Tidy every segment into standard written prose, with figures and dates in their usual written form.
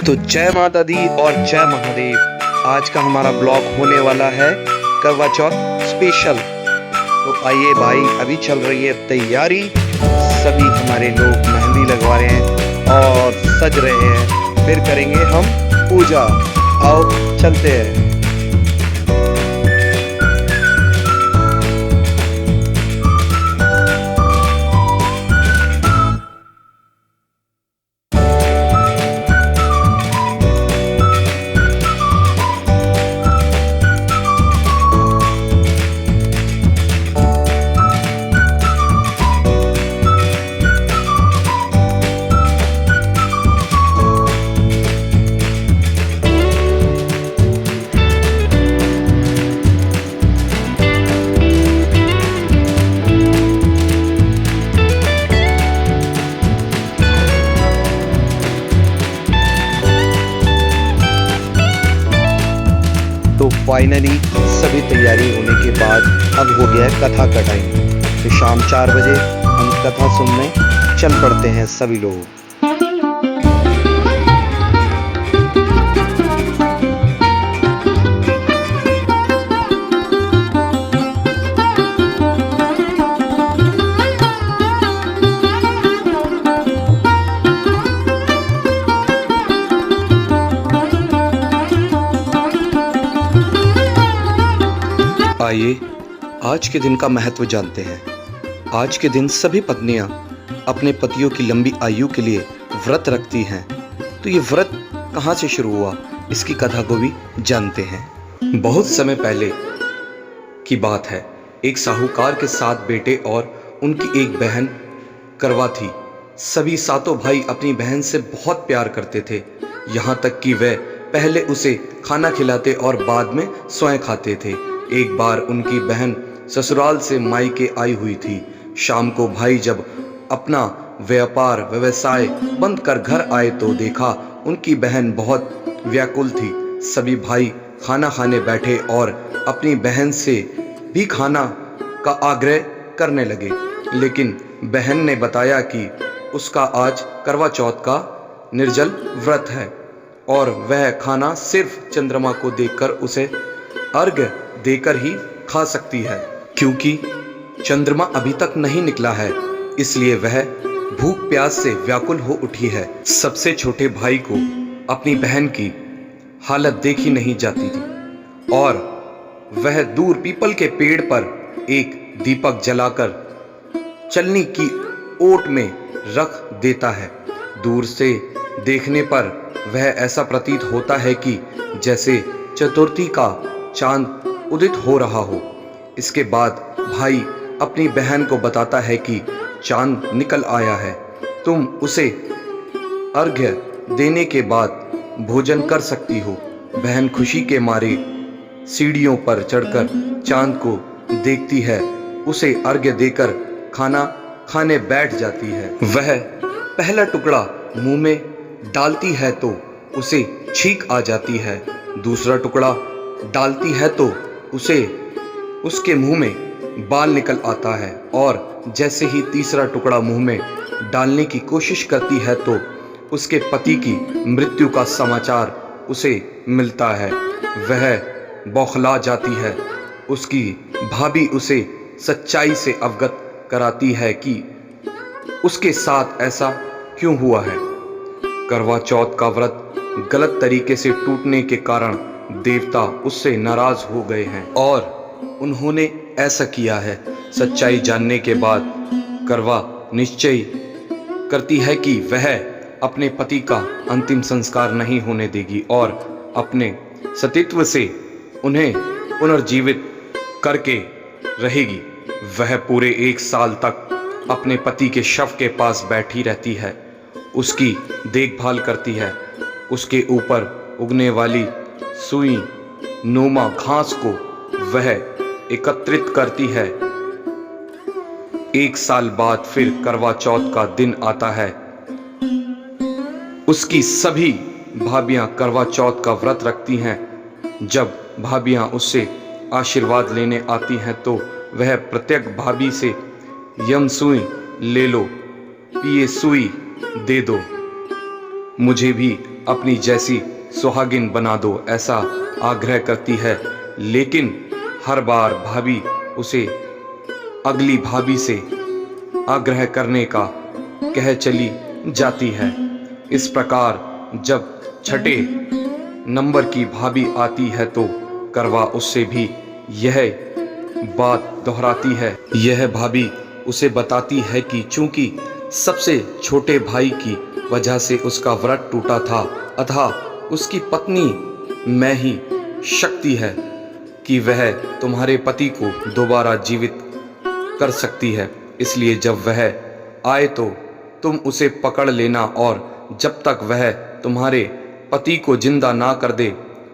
तो जय माता दी और जय महादेव। आज का हमारा ब्लॉग होने वाला है करवा चौथ स्पेशल। तो आइए भाई, अभी चल रही है तैयारी। सभी हमारे लोग मेहंदी लगवा रहे हैं और सज रहे हैं, फिर करेंगे हम पूजा। आओ चलते हैं। तो फाइनली सभी तैयारी होने के बाद अब हो गया है कथा का टाइम। तो शाम 4 बजे हम कथा सुनने चल पड़ते हैं सभी लोग। आइए आज के दिन का महत्व जानते हैं। आज के दिन सभी पत्नियां अपने पतियों की लंबी आयु के लिए व्रत रखती हैं। तो ये व्रत कहाँ से शुरू हुआ, इसकी कथा को भी जानते हैं। बहुत समय पहले की बात है। एक साहूकार के 7 बेटे और उनकी एक बहन करवा थी। सभी 7 भाई अपनी बहन से बहुत प्यार करते थे, यहाँ तक कि वे पहले उसे खाना खिलाते और बाद में स्वयं खाते थे। एक बार उनकी बहन ससुराल से मायके आई हुई थी। शाम को भाई जब अपना व्यवसाय बंद कर घर आए तो देखा उनकी बहन बहुत व्याकुल थी। सभी भाई खाना खाने बैठे और अपनी बहन से भी खाना का आग्रह करने लगे, लेकिन बहन ने बताया कि उसका आज करवा चौथ का निर्जल व्रत है और वह खाना सिर्फ चंद्रमा को देखकर उसे अर्घ्य देकर ही खा सकती है, क्योंकि चंद्रमा अभी तक नहीं निकला है, इसलिए वह भूख प्यास से व्याकुल हो उठी है। सबसे छोटे भाई को अपनी बहन की हालत देखी नहीं जाती थी और वह दूर पीपल के पेड़ पर एक दीपक जलाकर चलनी की ओट में रख देता है। दूर से देखने पर वह ऐसा प्रतीत होता है कि जैसे चतुर्थी का चांद उदित हो रहा हो। इसके बाद भाई अपनी बहन को बताता है कि चांद निकल आया है, तुम उसे अर्घ्य देने के बाद भोजन कर सकती हो। बहन खुशी के मारे सीढ़ियों पर चढ़कर चांद को देखती है, उसे अर्घ्य देकर खाना खाने बैठ जाती है। वह पहला टुकड़ा मुंह में डालती है तो उसे छींक आ जाती है, दूसरा टुकड़ा डालती है तो उसे उसके मुंह में बाल निकल आता है और जैसे ही तीसरा टुकड़ा मुंह में डालने की कोशिश करती है तो उसके पति की मृत्यु का समाचार उसे मिलता है। वह बौखला जाती है। उसकी भाभी उसे सच्चाई से अवगत कराती है कि उसके साथ ऐसा क्यों हुआ है। करवा चौथ का व्रत गलत तरीके से टूटने के कारण देवता उससे नाराज हो गए हैं और उन्होंने ऐसा किया है। सच्चाई जानने के बाद करवा निश्चय करती है कि वह अपने पति का अंतिम संस्कार नहीं होने देगी और अपने सतीत्व से उन्हें पुनर्जीवित करके रहेगी। वह पूरे 1 साल तक अपने पति के शव के पास बैठी रहती है, उसकी देखभाल करती है, उसके ऊपर उगने वाली सुई नुमा घास को वह एकत्रित करती है। 1 साल बाद फिर करवा चौथ का दिन आता है। उसकी सभी भाभियां करवा चौथ का व्रत रखती हैं। जब भाभियां उससे आशीर्वाद लेने आती हैं तो वह प्रत्येक भाभी से यम सुई ले लो, ये सुई दे दो, मुझे भी अपनी जैसी सुहागिन बना दो, ऐसा आग्रह करती है। लेकिन हर बार भाभी उसे अगली भाभी से आग्रह करने का कह चली जाती है। इस प्रकार जब छठे नंबर की भाभी आती है तो करवा उससे भी यह बात दोहराती है। यह भाभी उसे बताती है कि चूंकि सबसे छोटे भाई की वजह से उसका व्रत टूटा था, अतः उसकी पत्नी में ही शक्ति है कि वह तुम्हारे पति को दोबारा जीवित कर सकती है। इसलिए जब वह आए तो तुम उसे पकड़ लेना और जब तक वह तुम्हारे पति को जिंदा ना कर दे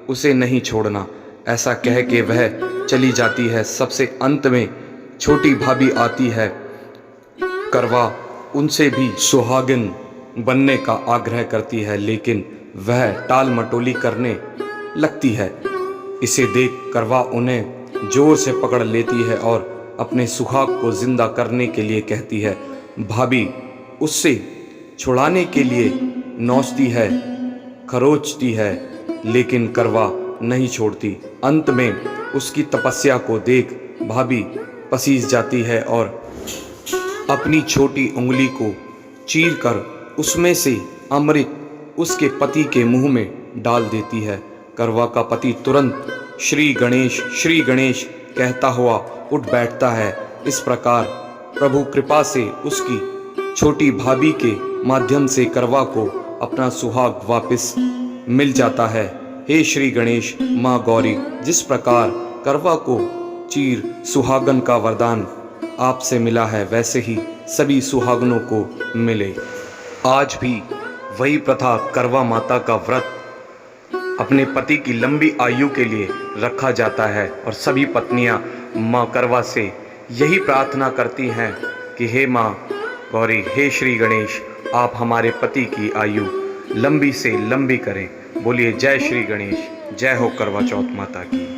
उसे नहीं छोड़ना। ऐसा कह के वह चली जाती है। सबसे अंत में छोटी भाभी आती है। करवा उनसे भी सुहागिन बनने का आग्रह करती है, लेकिन वह टाल मटोली करने लगती है। इसे देख करवा उन्हें जोर से पकड़ लेती है और अपने सुहाग को जिंदा करने के लिए कहती है। भाभी उससे छुड़ाने के लिए नौचती है, खरोचती है, लेकिन करवा नहीं छोड़ती। अंत में उसकी तपस्या को देख भाभी पसीज जाती है और अपनी छोटी उंगली को चीरकर उसमें से अमृत उसके पति के मुंह में डाल देती है। करवा का पति तुरंत श्री गणेश कहता हुआ उठ बैठता है। इस प्रकार प्रभु कृपा से उसकी छोटी भाभी के माध्यम से करवा को अपना सुहाग वापस मिल जाता है। हे श्री गणेश माँ गौरी, जिस प्रकार करवा को चीर सुहागन का वरदान आपसे मिला है, वैसे ही सभी सुहागनों को मिले। आज भी वही प्रथा करवा माता का व्रत अपने पति की लंबी आयु के लिए रखा जाता है और सभी पत्नियां माँ करवा से यही प्रार्थना करती हैं कि हे माँ गौरी, हे श्री गणेश, आप हमारे पति की आयु लंबी से लंबी करें। बोलिए जय श्री गणेश, जय हो करवा चौथ माता की।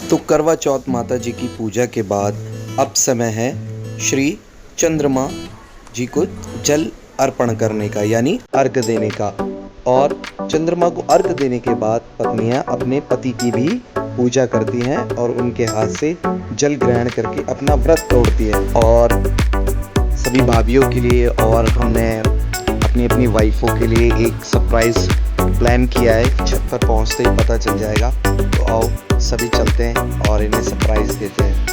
तो करवा चौथ माता जी की पूजा के बाद अब समय है श्री चंद्रमा जी को जल अर्पण करने का, यानी अर्घ देने का। और चंद्रमा को अर्घ देने के बाद पत्नियां अपने पति की भी पूजा करती हैं और उनके हाथ से जल ग्रहण करके अपना व्रत तोड़ती है। और सभी भाभीयों के लिए और हमने अपनी अपनी वाइफों के लिए एक सरप्राइज प्लान किया है। छत पर पहुंचते ही पता चल जाएगा। तो आओ सभी चलते हैं और इन्हें सरप्राइज देते हैं।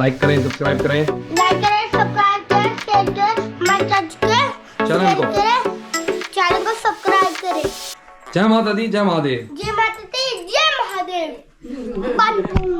लाइक करें, सब्सक्राइब करें लाइक करें, सब्सक्राइब करें, शेयर करें, मैसेज करें, चैनल को। चैनल को सब्सक्राइब करें। जय माता दी, जय महादेव। जय माता दी, जय महादेव।